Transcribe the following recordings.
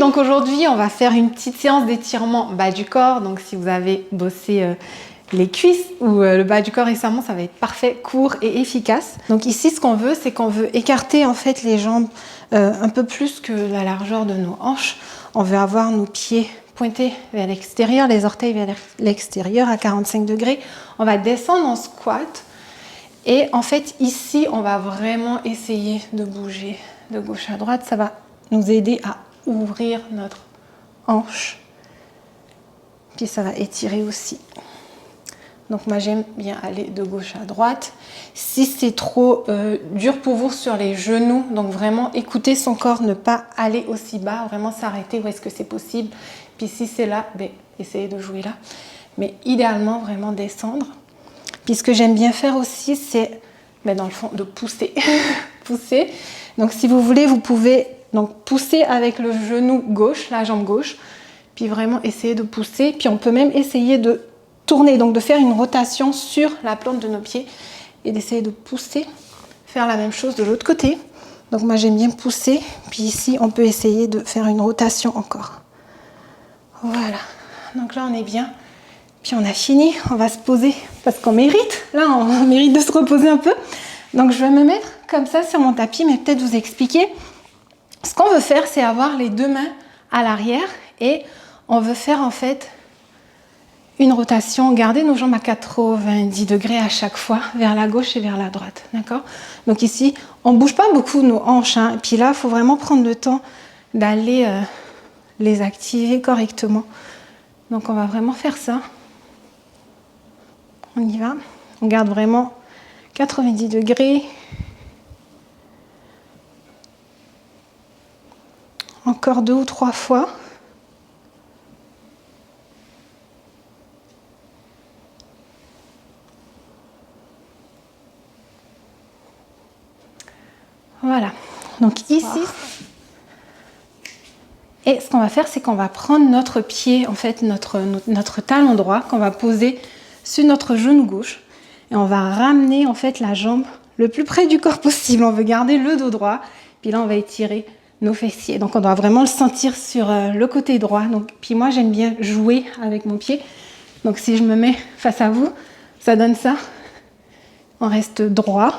donc aujourd'hui on va faire une petite séance d'étirement bas du corps. Donc si vous avez bossé les cuisses ou le bas du corps récemment, ça va être parfait, court et efficace. Donc ici ce qu'on veut, c'est qu'on veut écarter en fait les jambes un peu plus que la largeur de nos hanches. On veut avoir nos pieds pointés vers l'extérieur, les orteils vers l'extérieur à 45 degrés. On va descendre en squat. Et en fait, ici, on va vraiment essayer de bouger de gauche à droite. Ça va nous aider à ouvrir notre hanche. Puis ça va étirer aussi. Donc moi, j'aime bien aller de gauche à droite. Si c'est trop dur pour vous sur les genoux, donc vraiment écouter son corps, ne pas aller aussi bas, vraiment s'arrêter où est-ce que c'est possible. Puis si c'est là, ben, essayez de jouer là. Mais idéalement, vraiment descendre. Puis ce que j'aime bien faire aussi, c'est, ben dans le fond, de pousser. Pousser. Donc si vous voulez, vous pouvez donc pousser avec le genou gauche, la jambe gauche. Puis vraiment essayer de pousser. Puis on peut même essayer de tourner, donc de faire une rotation sur la plante de nos pieds. Et d'essayer de pousser. Faire la même chose de l'autre côté. Donc moi j'aime bien pousser. Puis ici, on peut essayer de faire une rotation encore. Voilà. Donc là, on est bien. Puis on a fini, on va se poser parce qu'on mérite. Là, on mérite de se reposer un peu. Donc je vais me mettre comme ça sur mon tapis, mais peut-être vous expliquer. Ce qu'on veut faire, c'est avoir les deux mains à l'arrière et on veut faire en fait une rotation, garder nos jambes à 90 degrés à chaque fois, vers la gauche et vers la droite. D'accord? Donc ici, on ne bouge pas beaucoup nos hanches. Hein. Et puis là, il faut vraiment prendre le temps d'aller les activer correctement. Donc on va vraiment faire ça. On y va. On garde vraiment 90 degrés. Encore 2 ou 3 fois. Voilà. Donc ici, et ce qu'on va faire, c'est qu'on va prendre notre pied, en fait notre talon droit, qu'on va poser sur notre genou gauche. Et on va ramener en fait la jambe le plus près du corps possible. On veut garder le dos droit. Puis là, on va étirer nos fessiers. Donc on doit vraiment le sentir sur le côté droit. Donc, puis moi, j'aime bien jouer avec mon pied. Donc si je me mets face à vous, ça donne ça. On reste droit,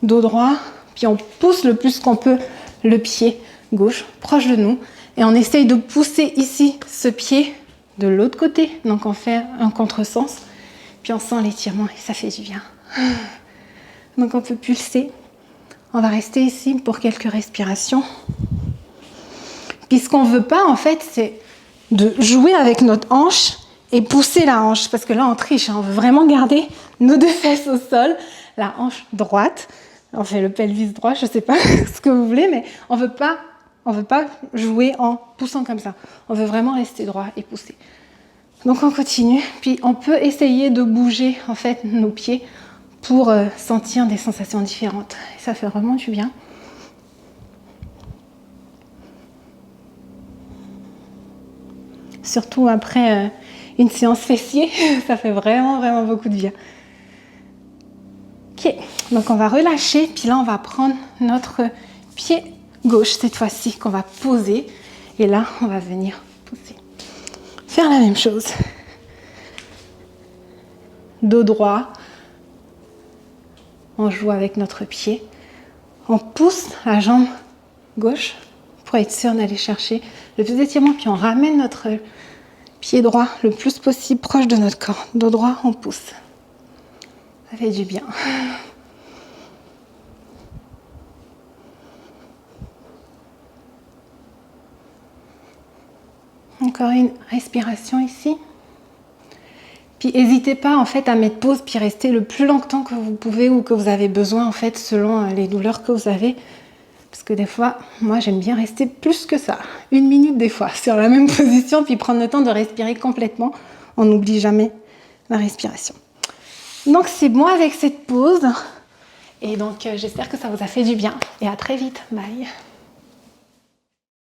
dos droit. Puis on pousse le plus qu'on peut le pied gauche, proche de nous. Et on essaye de pousser ici ce pied de l'autre côté. Donc on fait un contresens. Puis on sent l'étirement et ça fait du bien. Donc on peut pulser. On va rester ici pour quelques respirations. Puis ce qu'on ne veut pas en fait, c'est de jouer avec notre hanche et pousser la hanche. Parce que là on triche, hein. On veut vraiment garder nos deux fesses au sol. La hanche droite. On fait le pelvis droit, je ne sais pas ce que vous voulez, mais on veut pas jouer en poussant comme ça. On veut vraiment rester droit et pousser. Donc on continue, puis on peut essayer de bouger en fait nos pieds pour sentir des sensations différentes. Et ça fait vraiment du bien. Surtout après une séance fessier, ça fait vraiment beaucoup de bien. Ok, donc on va relâcher, puis là on va prendre notre pied gauche cette fois-ci qu'on va poser. Et là on va venir pousser. Faire la même chose. Dos droit. On joue avec notre pied. On pousse la jambe gauche pour être sûr d'aller chercher le plus d'étirement. Puis on ramène notre pied droit le plus possible proche de notre corps. Dos droit, on pousse. Ça fait du bien. Encore une respiration ici. Puis n'hésitez pas en fait à mettre pause puis rester le plus longtemps que vous pouvez ou que vous avez besoin en fait selon les douleurs que vous avez. Parce que des fois, moi j'aime bien rester plus que ça. 1 minute des fois sur la même position puis prendre le temps de respirer complètement. On n'oublie jamais la respiration. Donc c'est bon avec cette pause. Et donc j'espère que ça vous a fait du bien. Et à très vite. Bye.